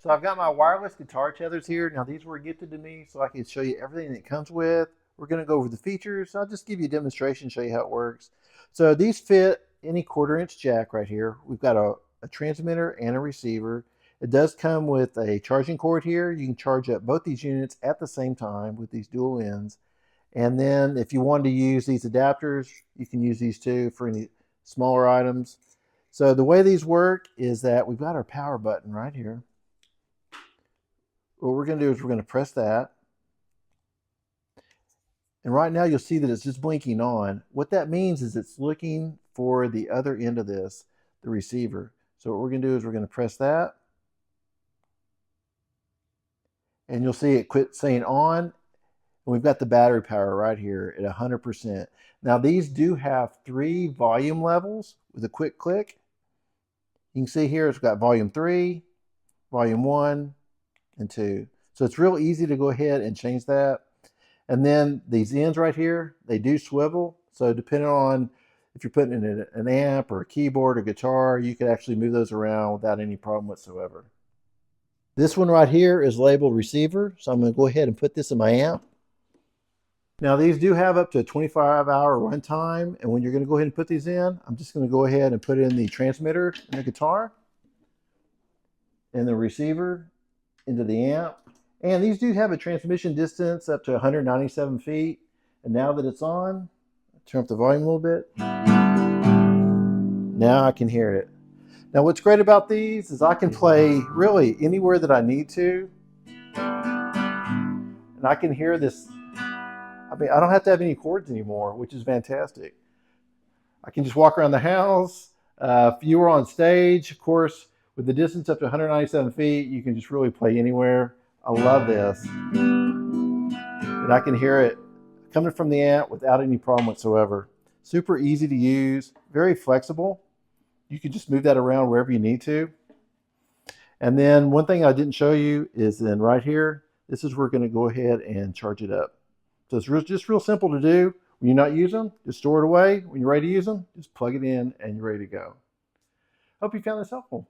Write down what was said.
So I've got my wireless guitar tethers here. Now these were gifted to me so I can show you everything that it comes with. We're going to go over the features. I'll just give you a demonstration, show you how it works. So these fit any 1/4-inch jack right here. We've got a transmitter and a receiver. It does come with a charging cord here. You can charge up both these units at the same time with these dual ends. And then if you wanted to use these adapters, you can use these too for any smaller items. So the way these work is that we've got our power button right here. What we're going to do is we're going to press that. And right now you'll see that it's just blinking on. What that means is it's looking for the other end of this, the receiver. So what we're going to do is we're going to press that. And you'll see it quit saying on. And we've got the battery power right here at 100%. Now these do have 3 volume levels with a quick click. You can see here it's got volume 3, volume 1, and 2. So it's real easy to go ahead and change that. And then these ends right here, they do swivel. So depending on if you're putting in an amp or a keyboard or guitar, you can actually move those around without any problem whatsoever. This one right here is labeled receiver. So I'm going to go ahead and put this in my amp. Now these do have up to a 25-hour runtime. And when you're going to go ahead and put these in, I'm just going to go ahead and put in the transmitter in the guitar and the receiver into the amp. And these do have a transmission distance up to 197 feet. And now that it's on, turn up the volume a little bit. Now I can hear it. Now what's great about these is I can play really anywhere that I need to. And I can hear this. I mean, I don't have to have any chords anymore, which is fantastic. I can just walk around the house. If you were on stage, of course, with the distance up to 197 feet, you can just really play anywhere. I love this. And I can hear it coming from the amp without any problem whatsoever. Super easy to use, very flexible. You can just move that around wherever you need to. And then one thing I didn't show you is then right here, this is where we're going to go ahead and charge it up. So it's just real simple to do. When you're not using them, just store it away. When you're ready to use them, just plug it in and you're ready to go. Hope you found this helpful.